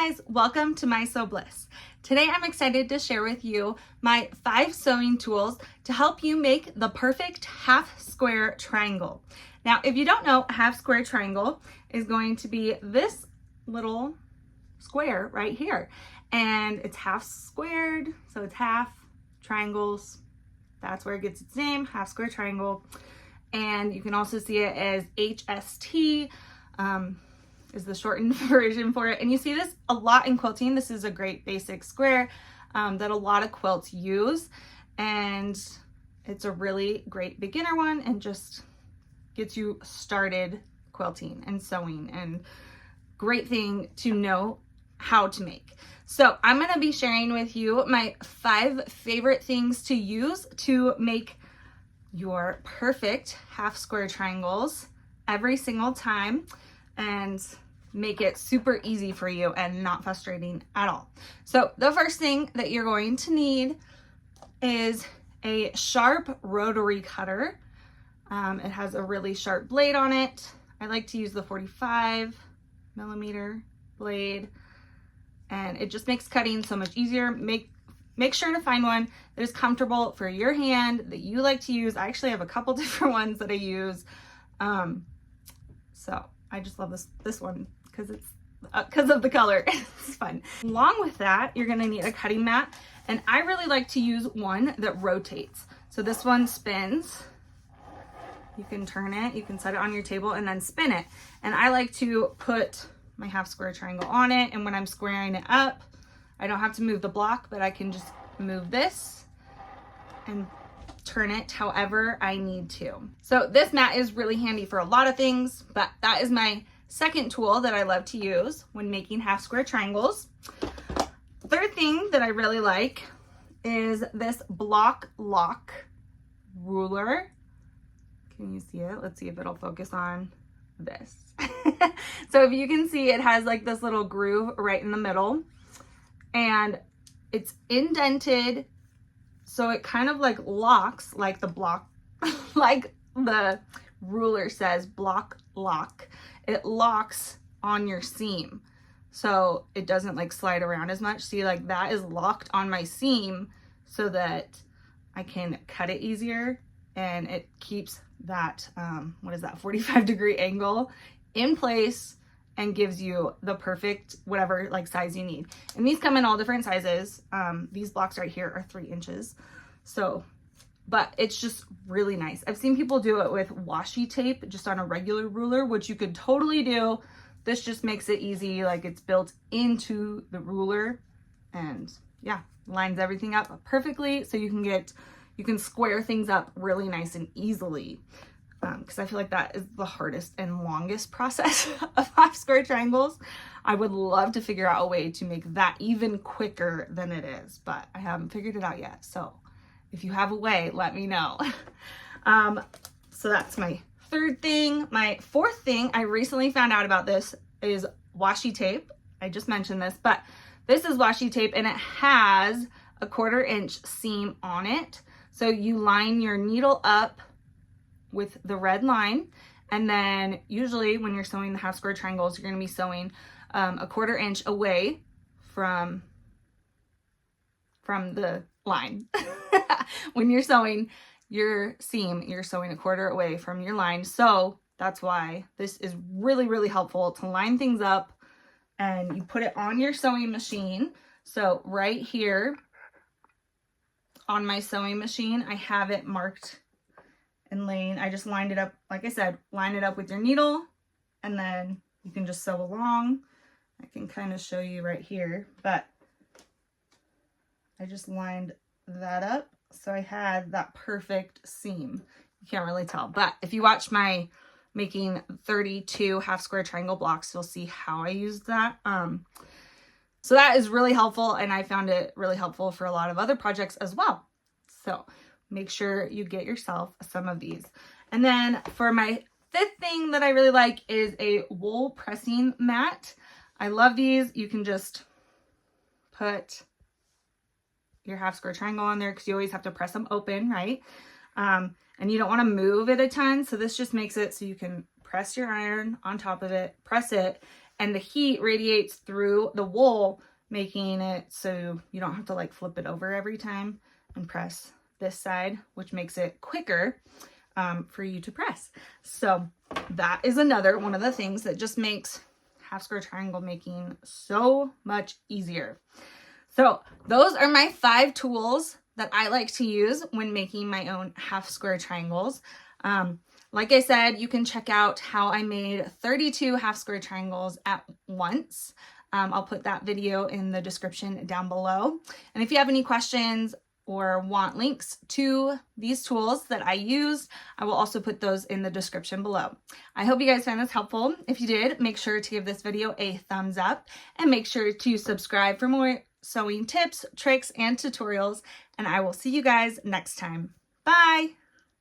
guys, welcome to My Sew Bliss. Today I'm excited to share with you my 5 sewing tools to help you make the perfect half square triangle. Now, if you don't know, a half square triangle is going to be this little square right here. And it's half squared, so it's half triangles. That's where it gets its name, half square triangle. And you can also see it as HST. Is the shortened version for it. And you see this a lot in quilting. This is a great basic square that a lot of quilts use. And it's a really great beginner one and just gets you started quilting and sewing, and great thing to know how to make. So I'm gonna be sharing with you my 5 favorite things to use to make your perfect half square triangles every single time, and make it super easy for you and not frustrating at all. So the first thing that you're going to need is a sharp rotary cutter. It has a really sharp blade on it. I like to use the 45mm blade, and it just makes cutting so much easier. Make sure to find one that is comfortable for your hand, that you like to use. I actually have a couple different ones that I use. So I just love this one because of the color. It's fun. Along with that, you're gonna need a cutting mat, and I really like to use one that rotates. So this one spins. You can turn it, you can set it on your table and then spin it. And I like to put my half square triangle on it, and when I'm squaring it up, I don't have to move the block, but I can just move this and turn it however I need to. So this mat is really handy for a lot of things, but that is my second tool that I love to use when making half square triangles. Third thing that I really like is this block lock ruler. Can you see it? Let's see if it'll focus on this. So if you can see, it has like this little groove right in the middle, and it's indented, so it kind of like locks like the block, like the ruler says, block lock. It locks on your seam, so it doesn't like slide around as much. See, like that is locked on my seam so that I can cut it easier, and it keeps that, 45-degree angle in place and gives you the perfect whatever like size you need. And these come in all different sizes. These blocks right here are 3 inches. So, but it's just really nice. I've seen people do it with washi tape just on a regular ruler, which you could totally do. This just makes it easy. Like it's built into the ruler, and yeah, lines everything up perfectly. So you can square things up really nice and easily. Because I feel like that is the hardest and longest process of half square triangles. I would love to figure out a way to make that even quicker than it is, but I haven't figured it out yet. So if you have a way, let me know. So that's my third thing. My fourth thing, I recently found out about this, is washi tape. I just mentioned this, but this is washi tape, and it has a 1/4 inch seam on it. So you line your needle up with the red line, and then usually when you're sewing the half square triangles, you're going to be sewing a 1/4 inch away from the line. When you're sewing your seam, you're sewing a 1/4 away from your line. So that's why this is really, really helpful to line things up, and you put it on your sewing machine. So right here on my sewing machine, I have it marked and laying. I just lined it up, like I said, line it up with your needle, and then you can just sew along. I can kind of show you right here, but I just lined that up, so I had that perfect seam. You can't really tell, but if you watch my making 32 half square triangle blocks, you'll see how I used that. So that is really helpful, and I found it really helpful for a lot of other projects as well. So make sure you get yourself some of these. And then for my fifth thing that I really like is a wool pressing mat. I love these. You can just put your half square triangle on there, because you always have to press them open, right? And you don't want to move it a ton. So this just makes it so you can press your iron on top of it, press it, and the heat radiates through the wool, making it so you don't have to like flip it over every time and press this side, which makes it quicker for you to press. So that is another one of the things that just makes half square triangle making so much easier. So those are my 5 tools that I like to use when making my own half square triangles. Like I said, you can check out how I made 32 half square triangles at once. I'll put that video in the description down below. And if you have any questions or want links to these tools that I used, I will also put those in the description below. I hope you guys found this helpful. If you did, make sure to give this video a thumbs up and make sure to subscribe for more sewing tips, tricks, and tutorials. And I will see you guys next time. Bye!